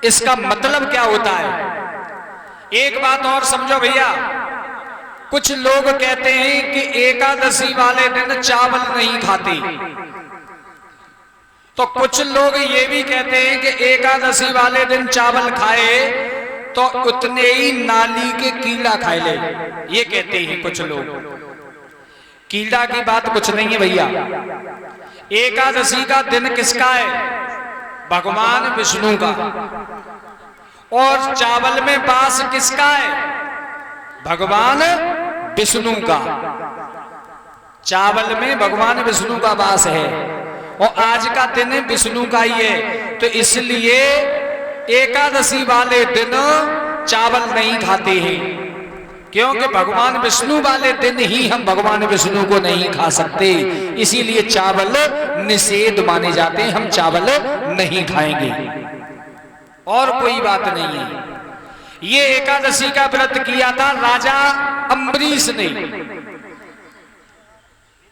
इसका मतलब क्या होता है? एक बात और समझो भैया, कुछ लोग कहते हैं कि एकादशी वाले दिन चावल नहीं खाते, तो कुछ लोग ये भी कहते हैं कि एकादशी वाले दिन चावल खाए तो उतने ही नाली के कीड़ा खाए ले, ये कहते हैं कुछ लोग। कीड़ा की बात कुछ नहीं है भैया। एकादशी का दिन किसका है? भगवान विष्णु का। और चावल में वास किसका है? भगवान विष्णु का। चावल में भगवान विष्णु का वास है और आज का दिन विष्णु का ही है, तो इसलिए एकादशी वाले दिन चावल नहीं खाते हैं, क्योंकि भगवान विष्णु वाले दिन ही हम भगवान विष्णु को नहीं खा सकते, इसीलिए चावल निषेध माने जाते हैं, हम चावल नहीं खाएंगे। और कोई बात नहीं है। ये एकादशी का व्रत किया था राजा अम्बरीश ने।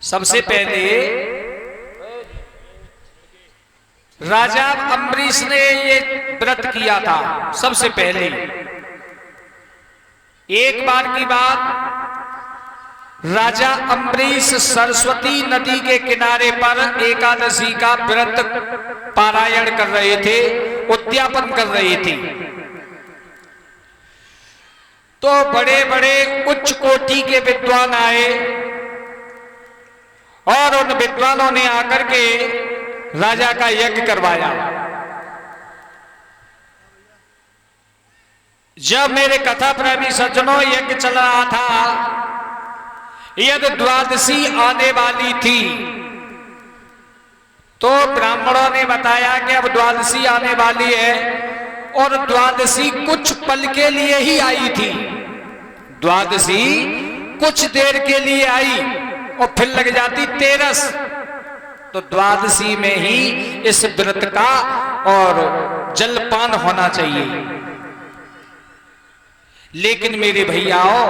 सबसे पहले राजा अम्बरीश ने ये व्रत किया था। सबसे पहले एक बार की बात, राजा अम्बरीश सरस्वती नदी के किनारे पर एकादशी का व्रत पारायण कर रहे थे, उद्यापन कर रहे थे। तो बड़े बड़े उच्च कोटि के विद्वान आए और उन विद्वानों ने आकर के राजा का यज्ञ करवाया। जब मेरे कथा प्रेमी सज्जनों यज्ञ चल रहा था, यदि द्वादशी आने वाली थी, तो ब्राह्मणों ने बताया कि अब द्वादशी आने वाली है, और द्वादशी कुछ पल के लिए ही आई थी। द्वादशी कुछ देर के लिए आई और फिर लग जाती 13। तो द्वादशी में ही इस व्रत का और जलपान होना चाहिए। लेकिन मेरे भैयाओं,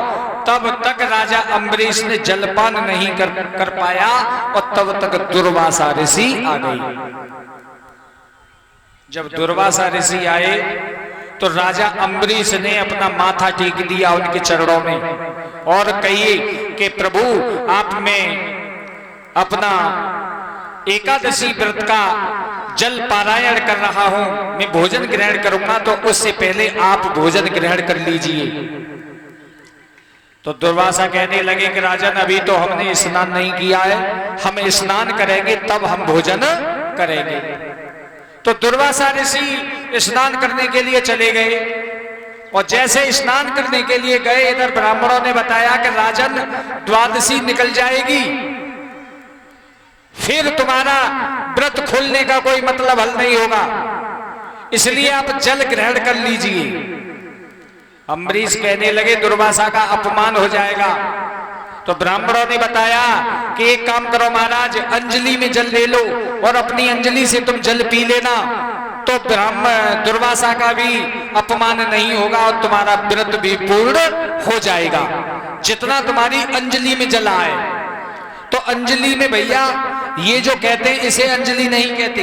तब तक राजा अम्बरीश ने जलपान नहीं कर पाया और तब तक दुर्वासा ऋषि आ गई। जब दुर्वासा ऋषि आए तो राजा अम्बरीश ने अपना माथा टेक दिया उनके चरणों में और कहिए कि प्रभु, आप में अपना एकादशी व्रत का जल पारायण कर रहा हूं, मैं भोजन ग्रहण करूंगा, तो उससे पहले आप भोजन ग्रहण कर लीजिए। तो दुर्वासा कहने लगे कि राजन, अभी तो हमने स्नान नहीं किया है, हम स्नान करेंगे तब हम भोजन करेंगे। तो दुर्वासा ऋषि स्नान करने के लिए चले गए और जैसे स्नान करने के लिए गए, इधर ब्राह्मणों ने बताया कि राजन, द्वादशी निकल जाएगी, फिर तुम्हारा व्रत खोलने का कोई मतलब हल नहीं होगा, इसलिए आप जल ग्रहण कर लीजिए। अम्बरीश कहने लगे दुर्वासा का अपमान हो जाएगा। तो ब्राह्मणों ने बताया कि एक काम करो महाराज, अंजलि में जल ले लो और अपनी अंजलि से तुम जल पी लेना, तो दुर्वासा का भी अपमान नहीं होगा और तुम्हारा व्रत भी पूर्ण हो जाएगा, जितना तुम्हारी अंजलि में जल आए। तो अंजलि में भैया, ये जो कहते हैं इसे अंजलि नहीं कहते।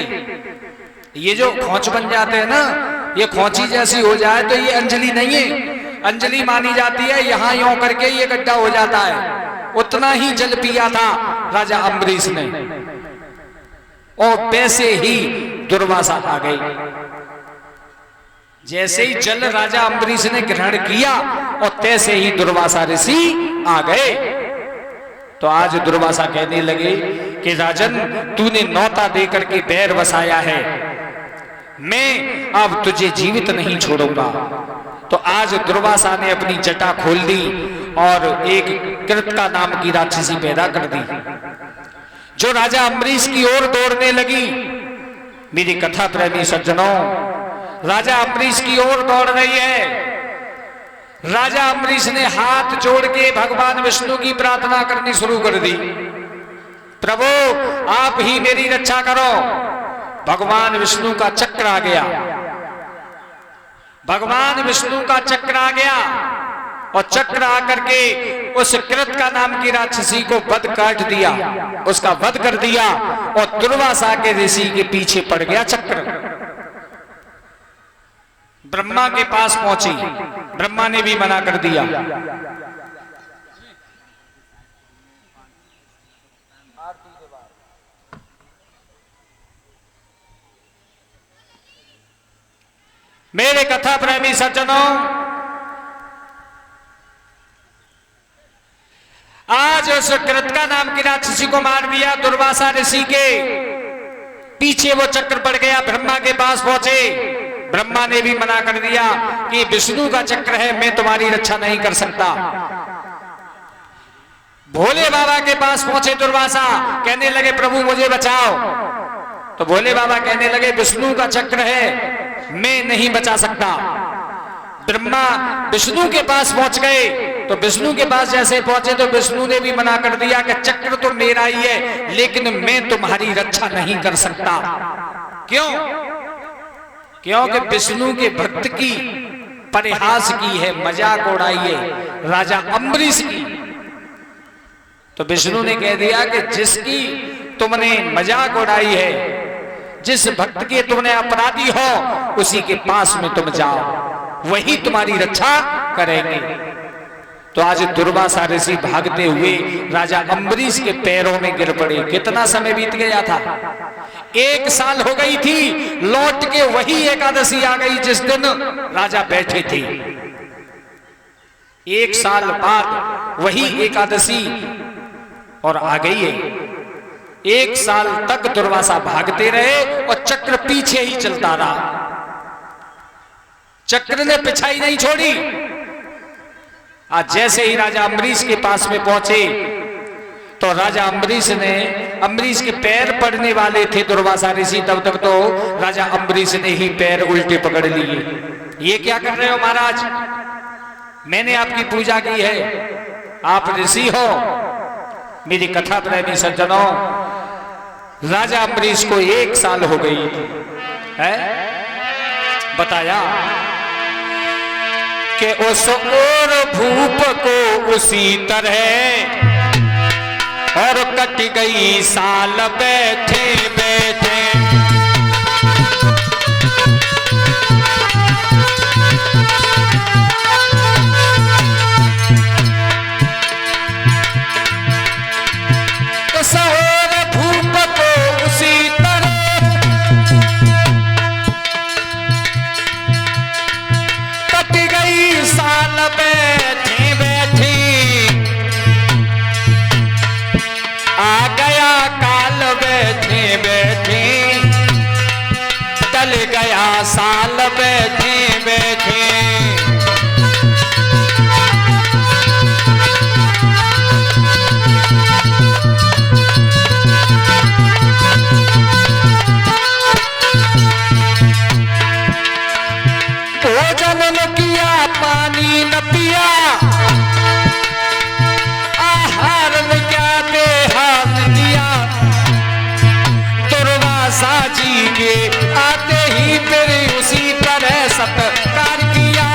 ये जो खोंच बन जाते हैं ना, ये खोंची जैसी हो जाए तो ये अंजलि नहीं है। अंजलि मानी जाती है यहां यूं करके ये गड्ढा हो जाता है। उतना ही जल पिया था राजा अम्बरीश ने और वैसे ही दुर्वासा आ गई। जैसे ही जल राजा अम्बरीश ने ग्रहण किया और तैसे ही दुर्वासा ऋषि आ गए। तो आज दुर्वासा कहने लगे कि राजन, तूने न्योता देकर के बैर बसाया है, मैं अब तुझे जीवित नहीं छोड़ूंगा। तो आज दुर्वासा ने अपनी जटा खोल दी और एक कृतिका नाम की राक्षसी पैदा कर दी, जो राजा अम्बरीश की ओर दौड़ने लगी। मेरी कथा प्रेमी सज्जनों, राजा अम्बरीश की ओर दौड़ रही है। राजा अम्बरीश ने हाथ जोड़ के भगवान विष्णु की प्रार्थना करनी शुरू कर दी, प्रभु आप ही मेरी रक्षा करो। भगवान विष्णु का चक्र आ गया, भगवान विष्णु का चक्र आ गया और चक्र आकर के उस कृतिका नाम की राक्षसी को वध काट दिया, उसका वध कर दिया और दुर्वासा के ऋषि के पीछे पड़ गया चक्र। ब्रह्मा के पास पहुंची, ब्रह्मा ने भी मना कर दिया। मेरे कथा प्रेमी सज्जनों, आज उस कृतका नाम की राक्षसी को मार दिया। दुर्वासा ऋषि के पीछे वो चक्र पड़ गया, ब्रह्मा के पास पहुंचे। ब्रह्मा ने भी मना कर दिया कि विष्णु का चक्र है, मैं तुम्हारी रक्षा नहीं कर सकता। भोले बाबा के पास पहुंचे दुर्वासा, कहने लगे प्रभु मुझे बचाओ। तो भोले बाबा कहने लगे विष्णु का चक्र है, मैं नहीं बचा सकता। ब्रह्मा विष्णु के पास पहुंच गए, तो विष्णु के पास जैसे पहुंचे तो विष्णु ने भी मना कर दिया कि चक्र तो मेरा ही है, लेकिन मैं तुम्हारी रक्षा नहीं कर सकता। क्यों? क्योंकि विष्णु के भक्त की परिहास की है, मजाक उड़ाई है राजा अम्बरीश की। तो विष्णु ने कह दिया कि जिसकी तुमने मजाक उड़ाई है, जिस भक्त के तुमने अपराधी हो, उसी के पास में तुम जाओ, वही तुम्हारी रक्षा करेंगे। तो आज दुर्वासा ऋषि भागते हुए राजा अम्बरीश के पैरों में गिर पड़े। कितना समय बीत गया था? 1 साल हो गई थी। लौट के वही एकादशी आ गई जिस दिन राजा बैठे थे। 1 साल बाद वही एकादशी और आ गई है। 1 साल तक दुर्वासा भागते रहे और चक्र पीछे ही चलता रहा। चक्र ने पिछाई नहीं छोड़ी। आज जैसे ही राजा अम्बरीश के पास में पहुंचे तो राजा अम्बरीश के पैर पड़ने वाले थे दुर्वासा ऋषि, तब तक तो राजा अम्बरीश ने ही पैर उल्टे पकड़ लिए। ये क्या कर रहे हो महाराज? मैंने आपकी पूजा की है, आप ऋषि हो। मेरी कथा प्रेमी सज्जनों, राजा अम्बरीश को 1 साल हो गई है। बताया कि उस और भूप को उसी तरह और कट गई साल बैठे बैठे। उस और भूप को उसी तरह कट गई साल बैठे बैठे। आ गया काल बैठे बैठे, टल गया साल बैठे बैठे। भोजन न किया, पानी न पिया, आहार न क्या देहात दिया। दुर्वासा जी के आते ही फिर उसी तरह सत्कार किया।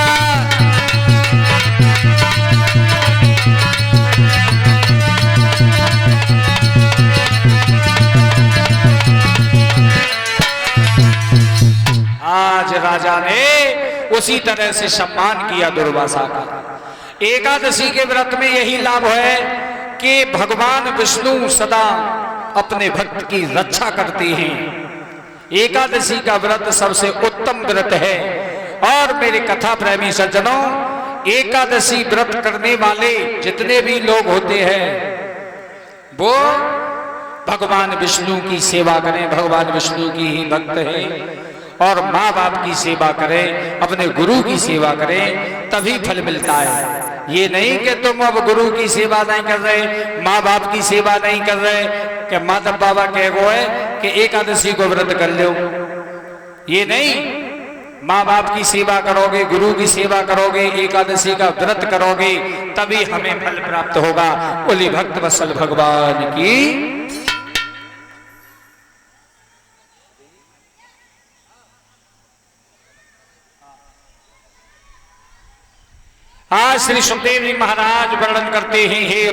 आज राजा ने उसी तरह से सम्मान किया दुर्वासा का। एकादशी के व्रत में यही लाभ है कि भगवान विष्णु सदा अपने भक्त की रक्षा करते हैं। एकादशी का व्रत सबसे उत्तम व्रत है। और मेरे कथा प्रेमी सज्जनों, एकादशी व्रत करने वाले जितने भी लोग होते हैं वो भगवान विष्णु की सेवा करें, भगवान विष्णु की ही भक्त हैं। और माँ बाप की सेवा करें, अपने गुरु की सेवा करें, तभी फल मिलता है। ये नहीं कि तुम अब गुरु की सेवा नहीं कर रहे, माँ बाप की सेवा नहीं कर रहे, कि माता बाबा कह गो है कि एकादशी को व्रत कर लो। ये नहीं, माँ बाप की सेवा करोगे, गुरु की सेवा करोगे, एकादशी का व्रत करोगे, तभी हमें फल प्राप्त होगा। बोली भक्त वत्सल भगवान की। आज श्री सुखदेव जी महाराज वर्णन करते हैं, हे